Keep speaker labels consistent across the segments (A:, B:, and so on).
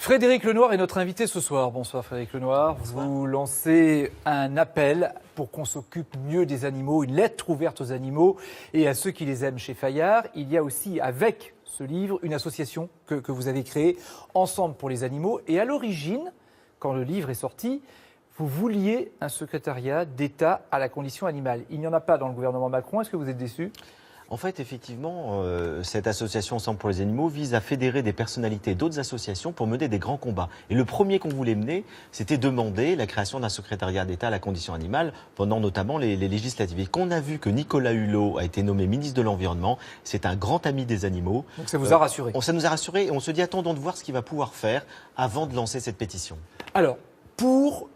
A: Frédéric Lenoir est notre invité ce soir. Bonsoir Frédéric Lenoir.
B: Bonsoir.
A: Vous lancez un appel pour qu'on s'occupe mieux des animaux, une lettre ouverte aux animaux et à ceux qui les aiment chez Fayard. Il y a aussi avec ce livre une association que vous avez créée, Ensemble pour les animaux. Et à l'origine, quand le livre est sorti, vous vouliez un secrétariat d'État à la condition animale. Il n'y en a pas dans le gouvernement Macron. Est-ce que vous êtes déçu ?
B: En fait, effectivement, cette association Ensemble pour les animaux vise à fédérer des personnalités d'autres associations pour mener des grands combats. Et le premier qu'on voulait mener, c'était demander la création d'un secrétariat d'État à la condition animale pendant notamment les législatives. Et qu'on a vu que Nicolas Hulot a été nommé ministre de l'Environnement, c'est un grand ami des animaux.
A: Donc ça vous a rassuré ?
B: Ça nous a rassuré et on se dit attendons de voir ce qu'il va pouvoir faire avant de lancer cette pétition.
A: Alors, pour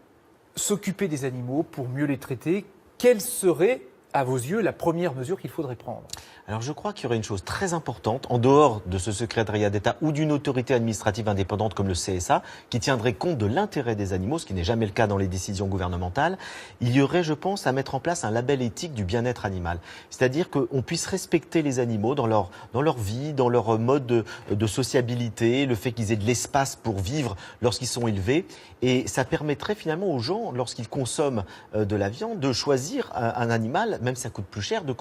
A: s'occuper des animaux, pour mieux les traiter, quelle serait, à vos yeux, la première mesure qu'il faudrait prendre ?
B: Alors je crois qu'il y aurait une chose très importante, en dehors de ce secrétariat d'État ou d'une autorité administrative indépendante comme le CSA, qui tiendrait compte de l'intérêt des animaux, ce qui n'est jamais le cas dans les décisions gouvernementales. Il y aurait, je pense, à mettre en place un label éthique du bien-être animal. C'est-à-dire qu'on puisse respecter les animaux dans leur vie, dans leur mode de sociabilité, le fait qu'ils aient de l'espace pour vivre lorsqu'ils sont élevés. Et ça permettrait finalement aux gens, lorsqu'ils consomment de la viande, de choisir un animal, même si ça coûte plus cher, de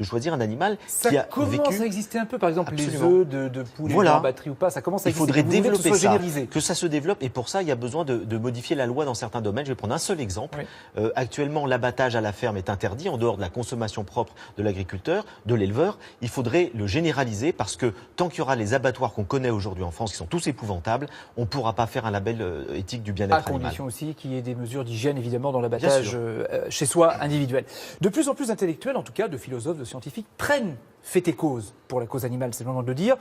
B: choisir un animal qui a
A: commence à exister un peu, par exemple,
B: Absolument.
A: les œufs de poulet en batterie ou pas, ça commence à exister.
B: Il faudrait développer ça,
A: généralisé.
B: que ça se développe, et pour ça, il y a besoin de modifier la loi dans certains domaines. Je vais prendre un seul exemple. Oui. Actuellement, l'abattage à la ferme est interdit, en dehors de la consommation propre de l'agriculteur, de l'éleveur. Il faudrait le généraliser, parce que tant qu'il y aura les abattoirs qu'on connaît aujourd'hui en France, qui sont tous épouvantables, on ne pourra pas faire un label éthique du bien-être animal.
A: À condition aussi qu'il y ait des mesures d'hygiène, évidemment, dans l'abattage chez soi individuel. De plus en plus d'intellectuels, en tout cas de philosophes, de scientifiques, prennent fait et cause pour la cause animale, c'est le moment de le dire.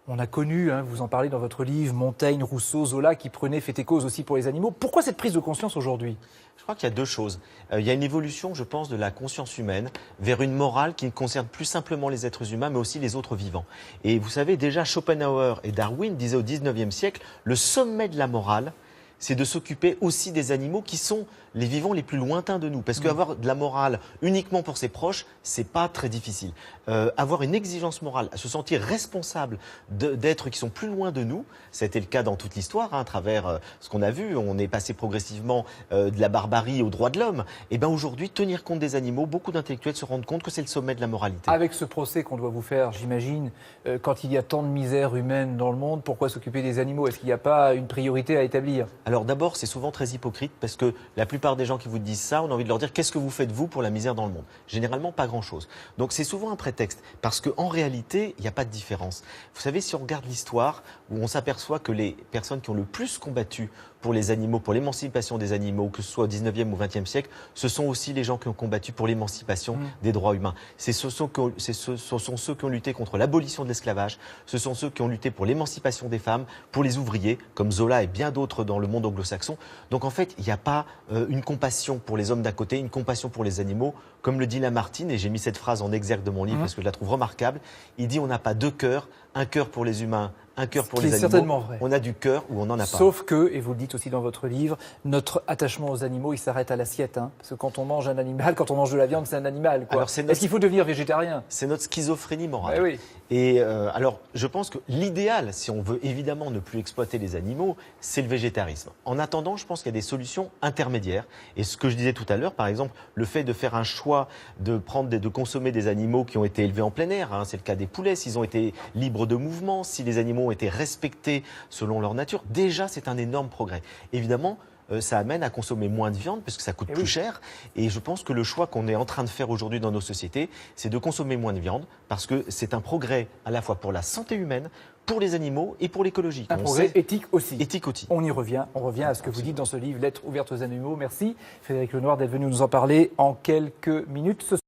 A: On a connu, vous en parlez dans votre livre, Montaigne, Rousseau, Zola, qui prenaient fait et cause aussi pour les animaux. Pourquoi cette prise de conscience aujourd'hui ?
B: Je crois qu'il y a deux choses. Il y a une évolution, je pense, de la conscience humaine vers une morale qui ne concerne plus simplement les êtres humains, mais aussi les autres vivants. Et vous savez, déjà Schopenhauer et Darwin disaient au XIXe siècle, le sommet de la morale, c'est de s'occuper aussi des animaux qui sont les vivants les plus lointains de nous. Parce qu'avoir de la morale uniquement pour ses proches, c'est pas très difficile. Avoir une exigence morale, se sentir responsable d'êtres qui sont plus loin de nous, ça a été le cas dans toute l'histoire, à travers ce qu'on a vu. On est passé progressivement de la barbarie aux droits de l'homme. Et bien aujourd'hui, tenir compte des animaux, beaucoup d'intellectuels se rendent compte que c'est le sommet de la moralité.
A: Avec ce procès qu'on doit vous faire, j'imagine, quand il y a tant de misère humaine dans le monde, pourquoi s'occuper des animaux ? Est-ce qu'il n'y a pas une priorité à établir ?
B: Alors d'abord, c'est souvent très hypocrite parce que la plupart des gens qui vous disent ça, on a envie de leur dire qu'est-ce que vous faites vous pour la misère dans le monde ? Généralement, pas grand-chose. Donc c'est souvent un prétexte parce qu'en réalité, il n'y a pas de différence. Vous savez, si on regarde l'histoire, où on s'aperçoit que les personnes qui ont le plus combattu pour les animaux, pour l'émancipation des animaux, que ce soit au 19e ou 20e siècle, ce sont aussi les gens qui ont combattu pour l'émancipation des droits humains. Ce sont ceux qui ont lutté contre l'abolition de l'esclavage, ce sont ceux qui ont lutté pour l'émancipation des femmes, pour les ouvriers, comme Zola et bien d'autres dans le monde anglo-saxon. Donc en fait, il n'y a pas une compassion pour les hommes d'un côté, une compassion pour les animaux. Comme le dit Lamartine, et j'ai mis cette phrase en exergue de mon livre parce que je la trouve remarquable, il dit on n'a pas deux cœurs, un cœur pour les humains, un cœur pour les animaux.
A: C'est certainement vrai.
B: On a du cœur ou on n'en a pas.
A: Sauf que, et vous le dites aussi dans votre livre, notre attachement aux animaux, il s'arrête à l'assiette. Parce que quand on mange un animal, quand on mange de la viande, c'est un animal. Quoi. Est-ce qu'il faut devenir végétarien ?
B: C'est notre schizophrénie morale.
A: Oui.
B: Et alors, je pense que l'idéal, si on veut évidemment ne plus exploiter les animaux, c'est le végétarisme. En attendant, je pense qu'il y a des solutions intermédiaires. Et ce que je disais tout à l'heure, par exemple, le fait de faire un choix de consommer des animaux qui ont été élevés en plein air, c'est le cas des poulets, s'ils ont été libres de mouvement, si les animaux ont été respectés selon leur nature, déjà c'est un énorme progrès. Évidemment, ça amène à consommer moins de viande parce que ça coûte plus cher. Et je pense que le choix qu'on est en train de faire aujourd'hui dans nos sociétés, c'est de consommer moins de viande parce que c'est un progrès à la fois pour la santé humaine, pour les animaux et pour l'écologie.
A: Un progrès éthique aussi.
B: Éthique aussi.
A: On y revient. On revient à ce que vous dites dans ce livre, Lettre ouverte aux animaux. Merci Frédéric Lenoir d'être venu nous en parler en quelques minutes.